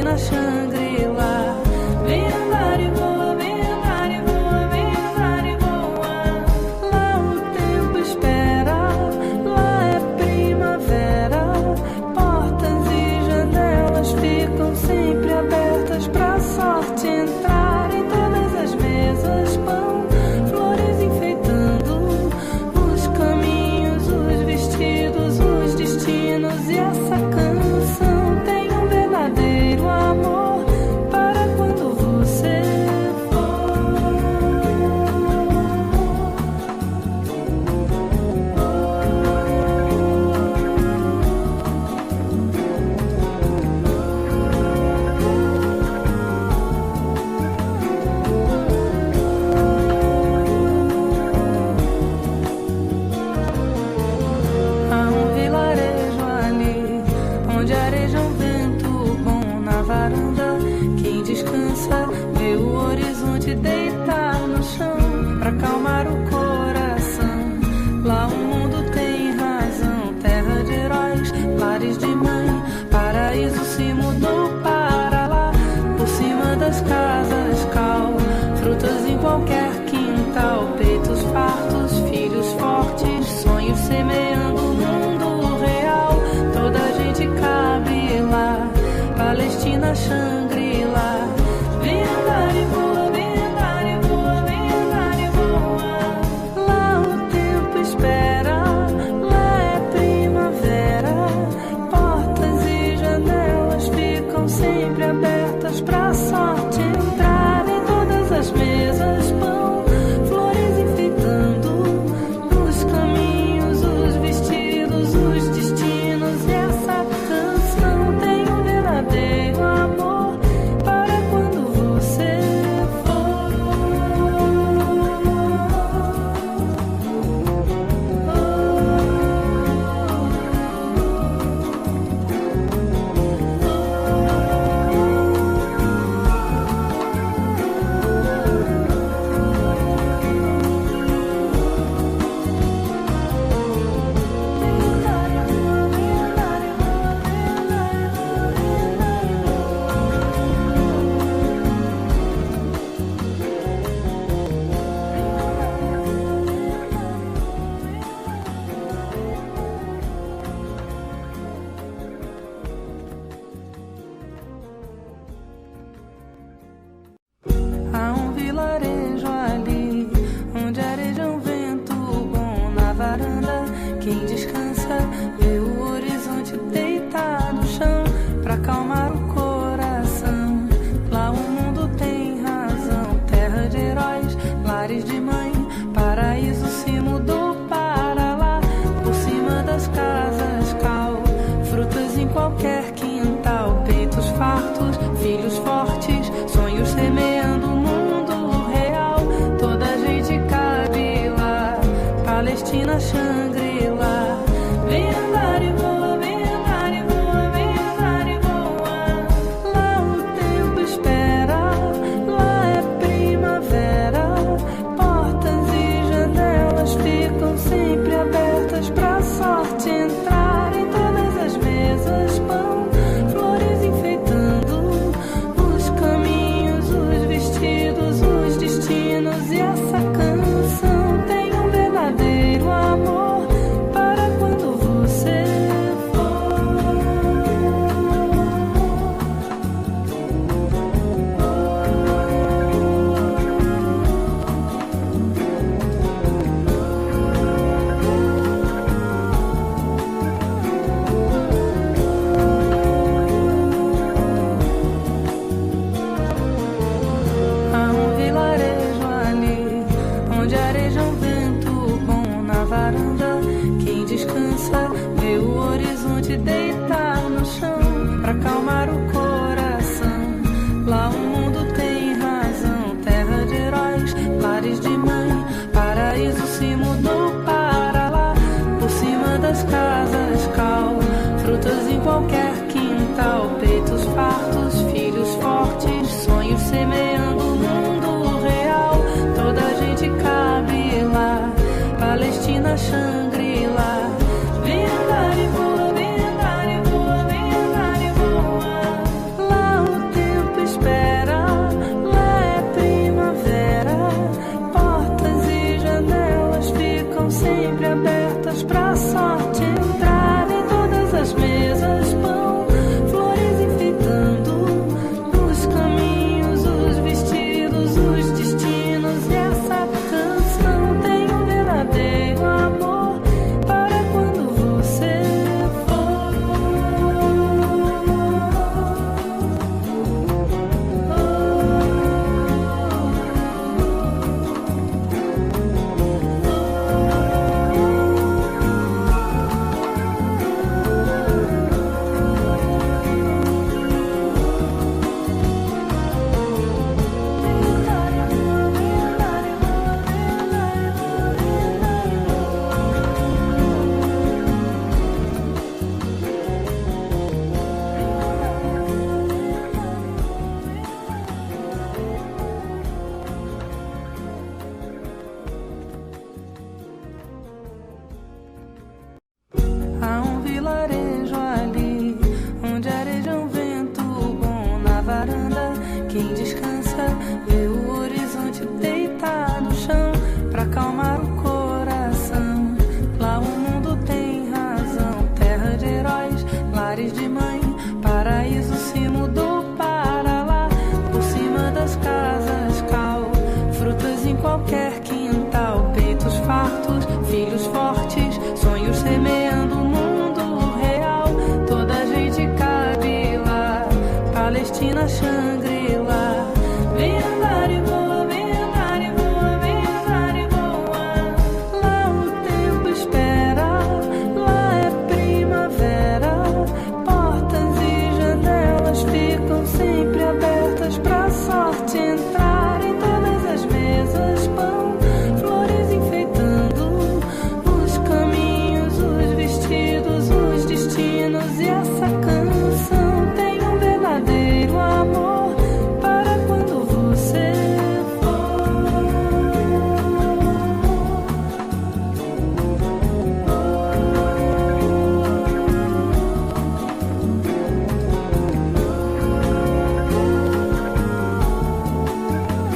Palestina, Shangri-La. Vem andar e voa, vem andar e voa, vem andar e voa. Lá o tempo espera, lá é primavera. Portas e janelas ficam sempre abertas pra sorte entrar. Em todas as mesas pão, flores enfeitando os caminhos, os vestidos, os destinos. E essa canção tem um verdadeiro amor para quando você há um vilarejo ali, onde areja um vento bom na varanda. Quem descansa vê o horizonte deitar no chão pra acalmar o coração. Lá o mundo tem razão, terra de heróis, lares de mãe. Paraíso se mudou para lá, por cima das casas cal. Frutas em qualquer quintal, peitos fartos, filhos fortes, sonhos semeando o mundo real. Toda a gente cabe lá, Palestina, Shangri-La. Vem andar e voa, vem andar e voa, vem andar e voa. Lá o tempo espera, lá é primavera. Portas e janelas ficam sempre abertas pra sorte entrar. Em todas as mesas pão, flores enfeitando os caminhos, os vestidos, os destinos. E essa canção tem um verdadeiro amor para quando você há um vilarejo ali, onde areja um vento bom na varanda. Quem descansa vê o horizonte deitar no chão pra acalmar o coração. Lá o mundo tem razão, terra de heróis, lares de mãe. Paraíso se mudou para lá, por cima das casas cal. Frutas em qualquer quintal, peitos fartos, filhos fortes, sonhos semeando o mundo real. Toda a gente cabe lá, Palestina, Shangri-La. Vem andar e voa, vem andar e voa, vem andar e voa. Lá o tempo espera, lá é primavera. Portas e janelas ficam sempre abertas pra sorte entrar. Em todas as mesas pão, flores enfeitando os caminhos, os vestidos, os destinos. E essa canção tem um verdadeiro amor para quando você há um vilarejo ali, onde areja um vento bom na varanda. Quem descansa vê o horizonte deitar no chão pra acalmar o coração. Lá o mundo tem razão, terra de heróis, lares de mãe. Paraíso se mudou para lá, por cima das casas cal. Frutas em qualquer quintal, peitos fartos, filhos fortes, sonhos semeando o mundo real. Toda a gente cabe lá, Palestina, Shangri-La. Vem andar e voa, vem andar e voa, vem andar e voa. Lá o sorte entrar em todas as mesas, pão, flores enfeitando os caminhos, os vestidos, os destinos. E essa canção tem um verdadeiro amor para quando você for. Há um vilarejo ali, onde areja um vento bom na varanda. Quem descansa vê o horizonte deitar no chão pra acalmar o coração. Lá o mundo tem razão, terra de heróis, lares de mãe, paraíso se mudou para lá. Por cima das casas cal, frutas em qualquer quintal, peitos fartos, filhos fortes, sonhos semeando o mundo real. Toda a gente cabe lá, Palestina, Xang